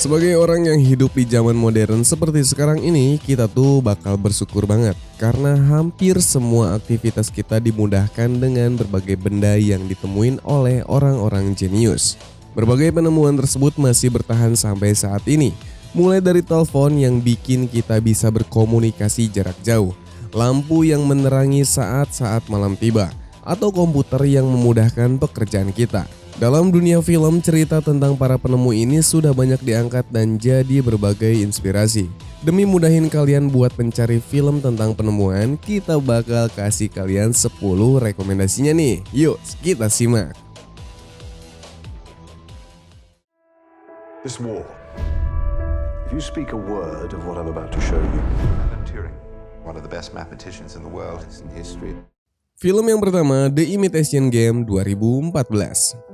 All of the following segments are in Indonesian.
Sebagai orang yang hidup di zaman modern seperti sekarang ini, kita tuh bakal bersyukur banget karena hampir semua aktivitas kita dimudahkan dengan berbagai benda yang ditemuin oleh orang-orang jenius. Berbagai penemuan tersebut masih bertahan sampai saat ini, mulai dari telepon yang bikin kita bisa berkomunikasi jarak jauh, lampu yang menerangi saat-saat malam tiba, atau komputer yang memudahkan pekerjaan kita. Dalam dunia film, cerita tentang para penemu ini sudah banyak diangkat dan jadi berbagai inspirasi. Demi mudahin kalian buat mencari film tentang penemuan, kita bakal kasih kalian 10 rekomendasinya nih. Yuk, kita simak. This war, if you speak a word of what I'm about to show you, Alan Turing, one of the best mathematicians in the world in history. Film yang pertama, The Imitation Game 2014.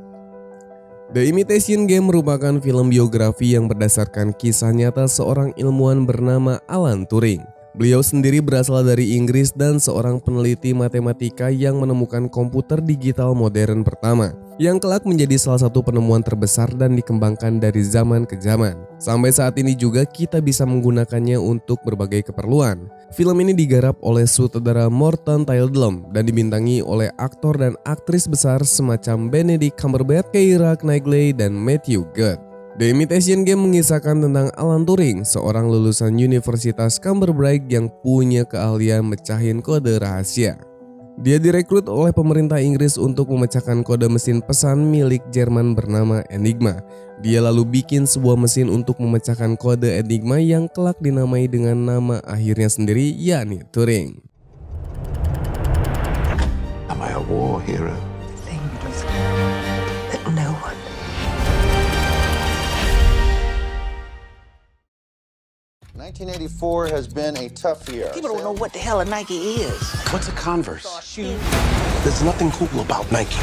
The Imitation Game merupakan film biografi yang berdasarkan kisah nyata seorang ilmuwan bernama Alan Turing. Beliau sendiri berasal dari Inggris dan seorang peneliti matematika yang menemukan komputer digital modern pertama, yang kelak menjadi salah satu penemuan terbesar dan dikembangkan dari zaman ke zaman. Sampai saat ini juga kita bisa menggunakannya untuk berbagai keperluan. Film ini digarap oleh sutradara Morton Tyldum dan dibintangi oleh aktor dan aktris besar semacam Benedict Cumberbatch, Keira Knightley, dan Matthew Goode. The Imitation Game mengisahkan tentang Alan Turing, seorang lulusan Universitas Cambridge yang punya keahlian mecahin kode rahasia. Dia direkrut oleh pemerintah Inggris untuk memecahkan kode mesin pesan milik Jerman bernama Enigma. Dia lalu bikin sebuah mesin untuk memecahkan kode Enigma yang kelak dinamai dengan nama akhirnya sendiri, yakni Turing. Am I a war hero? Things that no one. "1984 has been a tough year. People don't know what the hell a Nike is. what's a Converse? There's nothing cool about Nike.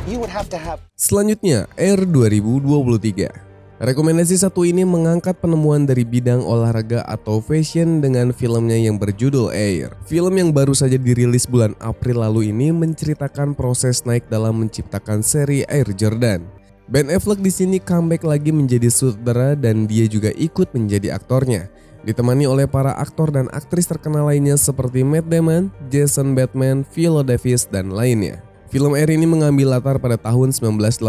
You would have to have Selanjutnya, Air 2023. Rekomendasi satu ini mengangkat penemuan dari bidang olahraga atau fashion dengan filmnya yang berjudul Air. Film yang baru saja dirilis bulan April lalu ini menceritakan proses Nike dalam menciptakan seri Air Jordan. Ben Affleck di sini comeback lagi menjadi sutradara dan dia juga ikut menjadi aktornya, ditemani oleh para aktor dan aktris terkenal lainnya seperti Matt Damon, Jason Bateman, Viola Davis, dan lainnya. Film Air ini mengambil latar pada tahun 1984,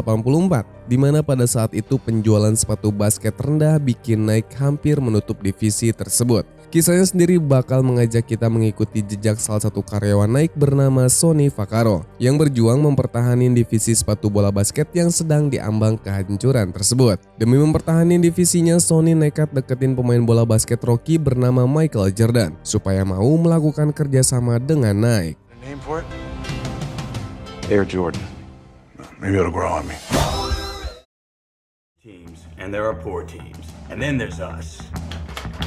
di mana pada saat itu penjualan sepatu basket rendah bikin Nike hampir menutup divisi tersebut. Kisahnya sendiri bakal mengajak kita mengikuti jejak salah satu karyawan Nike bernama Sonny Vaccaro yang berjuang mempertahankan divisi sepatu bola basket yang sedang diambang kehancuran tersebut. Demi mempertahankan divisinya, Sonny nekat deketin pemain bola basket Rocky bernama Michael Jordan supaya mau melakukan kerjasama dengan Nike. Name for it? Air Jordan. Maybe it'll grow on me. Teams, and there are poor teams, and then there's us.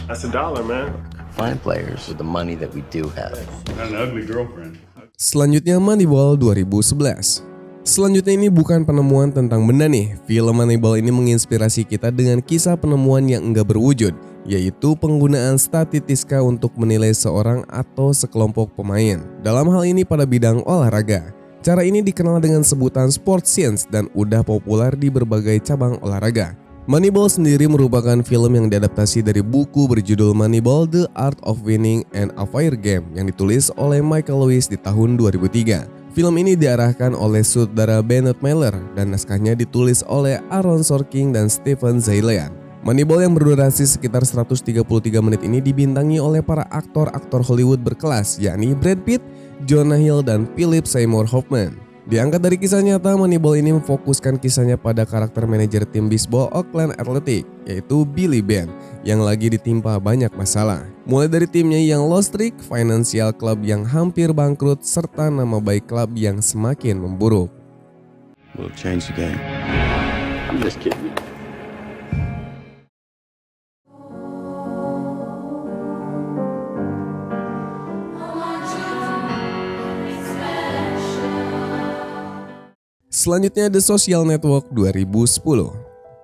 That's $1, man. Find players with the money that we do have. Not an ugly girlfriend. Selanjutnya Moneyball 2011. Selanjutnya ini bukan penemuan tentang benda nih. Film Moneyball ini menginspirasi kita dengan kisah penemuan yang enggak berwujud, yaitu penggunaan statistika untuk menilai seorang atau sekelompok pemain. Dalam hal ini pada bidang olahraga. Cara ini dikenal dengan sebutan sports science dan udah populer di berbagai cabang olahraga. Moneyball sendiri merupakan film yang diadaptasi dari buku berjudul Moneyball: The Art of Winning and a Fair Game yang ditulis oleh Michael Lewis di tahun 2003. Film ini diarahkan oleh sutradara Bennett Miller dan naskahnya ditulis oleh Aaron Sorkin dan Stephen Zaillian. Moneyball yang berdurasi sekitar 133 menit ini dibintangi oleh para aktor-aktor Hollywood berkelas, yakni Brad Pitt, Jonah Hill, dan Philip Seymour Hoffman. Diangkat dari kisah nyata, Moneyball ini memfokuskan kisahnya pada karakter manajer tim bisbol Oakland Athletics, yaitu Billy Beane, yang lagi ditimpa banyak masalah. Mulai dari timnya yang lost streak, financial club yang hampir bangkrut, serta nama baik klub yang semakin memburuk. We'll change the game. I'm just kidding. Selanjutnya The Social Network 2010.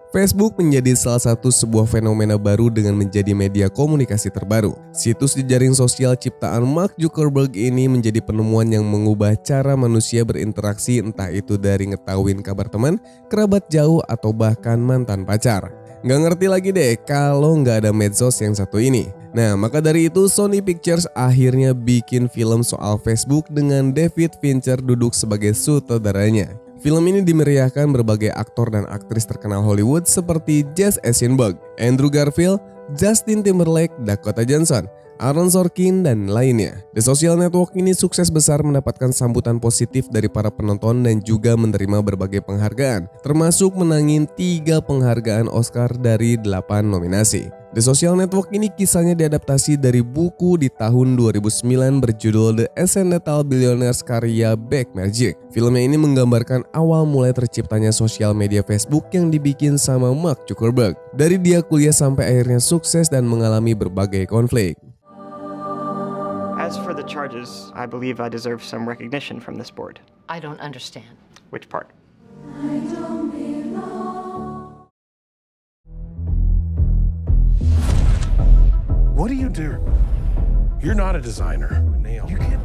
Facebook menjadi salah satu sebuah fenomena baru dengan menjadi media komunikasi terbaru. Situs jejaring sosial ciptaan Mark Zuckerberg ini menjadi penemuan yang mengubah cara manusia berinteraksi, entah itu dari ngetahuin kabar teman, kerabat jauh, atau bahkan mantan pacar. Nggak ngerti lagi deh kalau nggak ada medsos yang satu ini. Nah, maka dari itu Sony Pictures akhirnya bikin film soal Facebook dengan David Fincher duduk sebagai sutradaranya. Film ini dimeriahkan berbagai aktor dan aktris terkenal Hollywood seperti Jesse Eisenberg, Andrew Garfield, Justin Timberlake, Dakota Johnson, Aaron Sorkin, dan lainnya. The Social Network ini sukses besar mendapatkan sambutan positif dari para penonton dan juga menerima berbagai penghargaan, termasuk menangin 3 penghargaan Oscar dari 8 nominasi. The Social Network ini kisahnya diadaptasi dari buku di tahun 2009 berjudul The Accidental Billionaires karya Beck Magic. Filmnya ini menggambarkan awal mulai terciptanya sosial media Facebook yang dibikin sama Mark Zuckerberg. Dari dia kuliah sampai akhirnya sukses dan mengalami berbagai konflik. As for the charges, I believe I deserve some recognition from this board. I don't understand. Which part? What do you do? You're not a designer. You can't.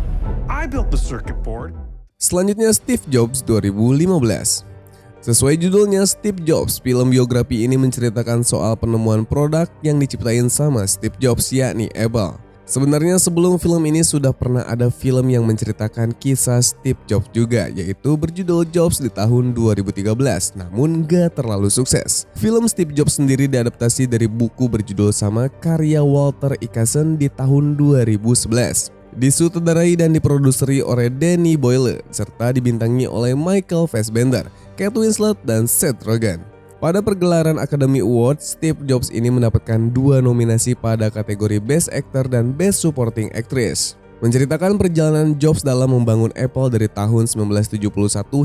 I built the circuit board. Selanjutnya Steve Jobs 2015. Sesuai judulnya Steve Jobs, film biografi ini menceritakan soal penemuan produk yang diciptain sama Steve Jobs yakni Apple. Sebenarnya sebelum film ini sudah pernah ada film yang menceritakan kisah Steve Jobs juga, yaitu berjudul Jobs di tahun 2013, namun gak terlalu sukses. Film Steve Jobs sendiri diadaptasi dari buku berjudul sama karya Walter Isaacson di tahun 2011. Disutradarai dan diproduseri oleh Danny Boyle, serta dibintangi oleh Michael Fassbender, Kate Winslet, dan Seth Rogen. Pada pergelaran Academy Awards, Steve Jobs ini mendapatkan 2 nominasi pada kategori Best Actor dan Best Supporting Actress. Menceritakan perjalanan Jobs dalam membangun Apple dari tahun 1971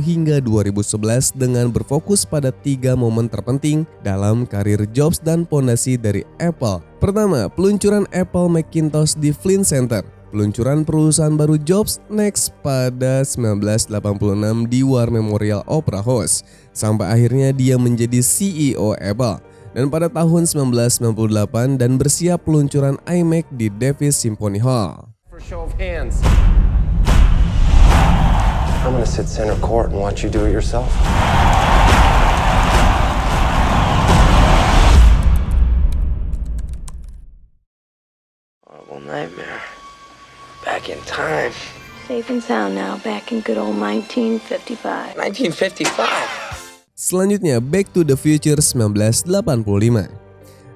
hingga 2011 dengan berfokus pada 3 momen terpenting dalam karir Jobs dan pondasi dari Apple. Pertama, peluncuran Apple Macintosh di Flint Center. Peluncuran perusahaan baru Jobs Next pada 1986 di War Memorial Opera House, sampai akhirnya dia menjadi CEO Apple. Dan pada tahun 1998 dan bersiap peluncuran iMac di Davis Symphony Hall. For show of hands. I'm gonna sit center court and watch you do it yourself. Horrible nightmare. Back in time. Safe and sound now, back in good old 1955. 1955? Selanjutnya, Back to the Future 1985.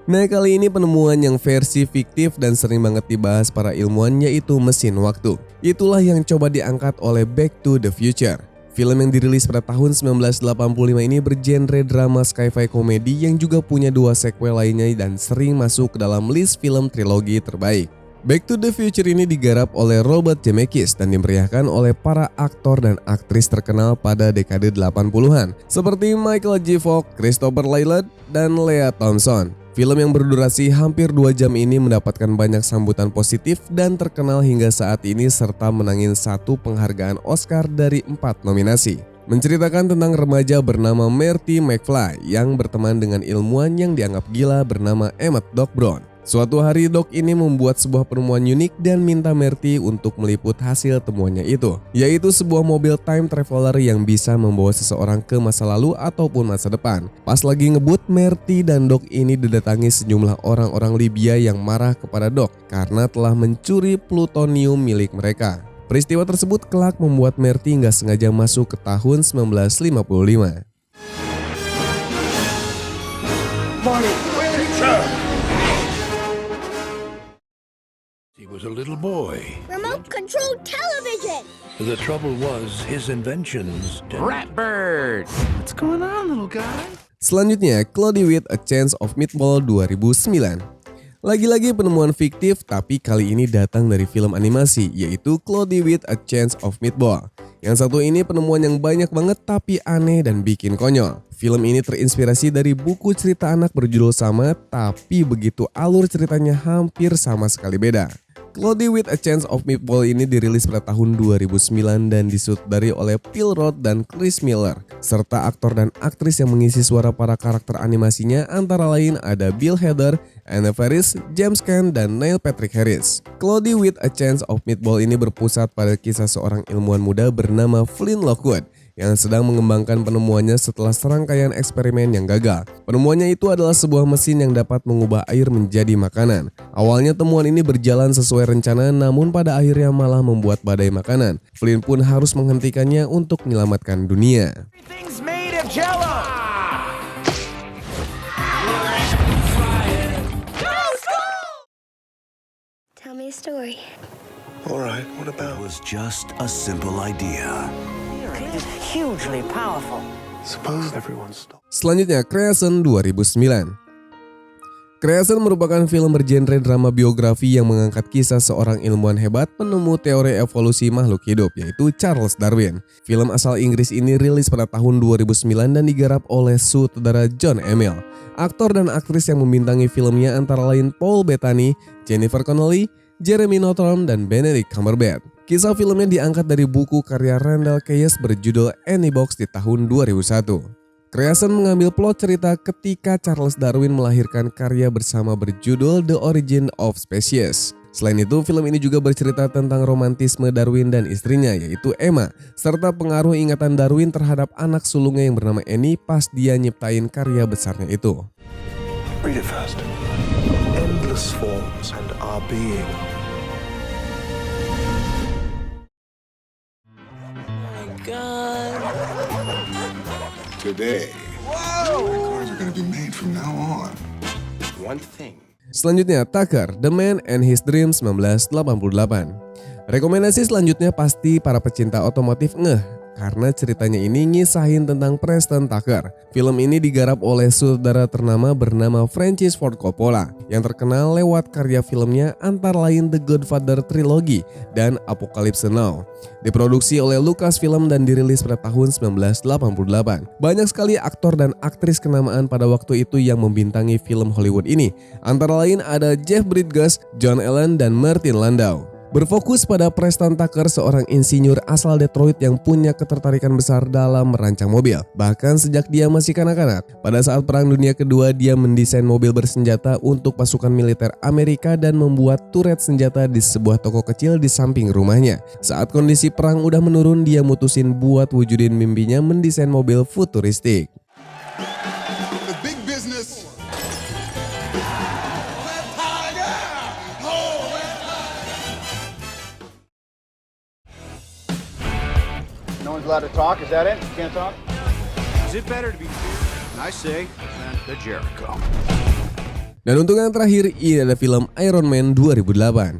Nah, kali ini penemuan yang versi fiktif dan sering banget dibahas para ilmuwan yaitu mesin waktu. Itulah yang coba diangkat oleh Back to the Future. Film yang dirilis pada tahun 1985 ini bergenre drama sci-fi komedi yang juga punya 2 sequel lainnya dan sering masuk ke dalam list film trilogi terbaik. Back to the Future ini digarap oleh Robert Zemeckis dan dimeriahkan oleh para aktor dan aktris terkenal pada dekade 80-an seperti Michael J. Fox, Christopher Lambert, dan Lea Thompson. Film yang berdurasi hampir 2 jam ini mendapatkan banyak sambutan positif dan terkenal hingga saat ini serta menangin 1 penghargaan Oscar dari 4 nominasi. Menceritakan tentang remaja bernama Marty McFly yang berteman dengan ilmuwan yang dianggap gila bernama Emmett Doc Brown. Suatu hari Doc ini membuat sebuah penemuan unik dan minta Marty untuk meliput hasil temuannya itu, yaitu sebuah mobil time traveler yang bisa membawa seseorang ke masa lalu ataupun masa depan. Pas lagi ngebut, Marty dan Doc ini didatangi sejumlah orang-orang Libya yang marah kepada Doc karena telah mencuri plutonium milik mereka. Peristiwa tersebut kelak membuat Marty nggak sengaja masuk ke tahun 1955. Marty, He was a little boy. Remote-controlled television! The trouble was his inventions. Ratbird! What's going on, little guy? Selanjutnya, Cloudy with a Chance of Meatball 2009. Lagi-lagi penemuan fiktif tapi kali ini datang dari film animasi yaitu Cloudy with a Chance of Meatball. Yang satu ini penemuan yang banyak banget tapi aneh dan bikin konyol. Film ini terinspirasi dari buku cerita anak berjudul sama tapi begitu alur ceritanya hampir sama sekali beda. Cloudy with a Chance of Meatball ini dirilis pada tahun 2009 dan disutradarai oleh Phil Lord dan Chris Miller, serta aktor dan aktris yang mengisi suara para karakter animasinya antara lain ada Bill Hader, Anna Faris, James Caan, dan Neil Patrick Harris. Cloudy with a Chance of Meatball ini berpusat pada kisah seorang ilmuwan muda bernama Flynn Lockwood yang sedang mengembangkan penemuannya setelah serangkaian eksperimen yang gagal. Penemuannya itu adalah sebuah mesin yang dapat mengubah air menjadi makanan. Awalnya temuan ini berjalan sesuai rencana, namun pada akhirnya malah membuat badai makanan. Flynn pun harus menghentikannya untuk menyelamatkan dunia. Tell me a story. All right, what about? It was just a simple idea. It's hugely powerful. Suppose everyone stopped. Selanjutnya, Creation 2009. Creation merupakan film bergenre drama biografi yang mengangkat kisah seorang ilmuwan hebat penemu teori evolusi makhluk hidup, yaitu Charles Darwin. Film asal Inggris ini rilis pada tahun 2009 dan digarap oleh sutradara John Emil. Aktor dan aktris yang membintangi filmnya antara lain Paul Bettany, Jennifer Connelly, Jeremy Northam, dan Benedict Cumberbatch. Kisah filmnya diangkat dari buku karya Randall Keyes berjudul Annie Box di tahun 2001. Creation mengambil plot cerita ketika Charles Darwin melahirkan karya bersama berjudul The Origin of Species. Selain itu, film ini juga bercerita tentang romantisme Darwin dan istrinya, yaitu Emma, serta pengaruh ingatan Darwin terhadap anak sulungnya yang bernama Annie pas dia nyiptain karya besarnya itu. Read it first. Endless forms and our being. Today, records are going to be made from now on. One thing. Selanjutnya, Tucker, The Man and His Dream 1988. Rekomendasi selanjutnya pasti para pecinta otomotif karena ceritanya ini ngisahin tentang Preston Tucker. Film ini digarap oleh sutradara ternama bernama Francis Ford Coppola yang terkenal lewat karya filmnya antara lain The Godfather Trilogy dan Apocalypse Now. Diproduksi oleh Lucasfilm dan dirilis pada tahun 1988. Banyak sekali aktor dan aktris kenamaan pada waktu itu yang membintangi film Hollywood ini. Antara lain ada Jeff Bridges, John Allen, dan Martin Landau. Berfokus pada Preston Tucker, seorang insinyur asal Detroit yang punya ketertarikan besar dalam merancang mobil. Bahkan sejak dia masih kanak-kanak. Pada saat Perang Dunia Kedua, dia mendesain mobil bersenjata untuk pasukan militer Amerika dan membuat turret senjata di sebuah toko kecil di samping rumahnya. Saat kondisi perang udah menurun, dia mutusin buat wujudin mimpinya mendesain mobil futuristik. The big business. No one's allowed to talk, is that it? You can't talk? Is it better to be I say, the Jericho. Dan untuk yang terakhir, ini ada film Iron Man 2008.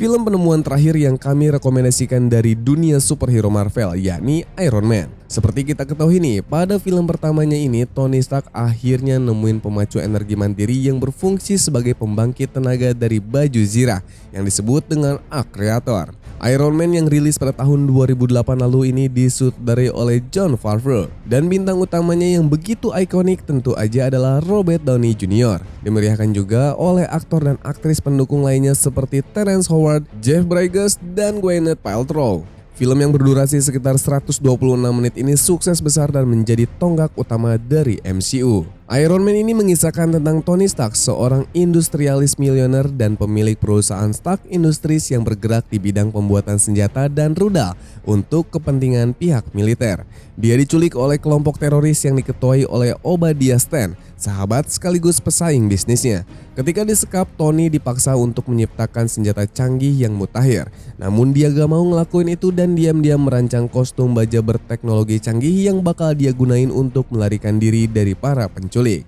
Film penemuan terakhir yang kami rekomendasikan dari dunia superhero Marvel, yakni Iron Man. Seperti kita ketahui nih, pada film pertamanya ini Tony Stark akhirnya nemuin pemacu energi mandiri yang berfungsi sebagai pembangkit tenaga dari baju zirah yang disebut dengan Arc Reactor. Iron Man yang rilis pada tahun 2008 lalu ini disutradarai oleh Jon Favreau dan bintang utamanya yang begitu ikonik tentu aja adalah Robert Downey Jr. Dimeriahkan juga oleh aktor dan aktris pendukung lainnya seperti Terrence Howard, Jeff Bridges, dan Gwyneth Paltrow. Film yang berdurasi sekitar 126 menit ini sukses besar dan menjadi tonggak utama dari MCU. Iron Man ini mengisahkan tentang Tony Stark, seorang industrialis miliuner dan pemilik perusahaan Stark Industries yang bergerak di bidang pembuatan senjata dan rudal untuk kepentingan pihak militer. Dia diculik oleh kelompok teroris yang diketuai oleh Obadiah Stane, sahabat sekaligus pesaing bisnisnya. Ketika disekap, Tony dipaksa untuk menciptakan senjata canggih yang mutakhir. Namun dia gak mau ngelakuin itu dan diam-diam merancang kostum baja berteknologi canggih yang bakal dia gunain untuk melarikan diri dari para penculik.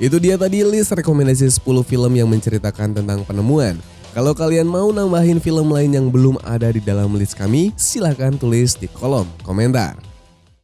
Itu dia tadi list rekomendasi 10 film yang menceritakan tentang penemuan. Kalau kalian mau nambahin film lain yang belum ada di dalam list kami, silahkan tulis di kolom komentar.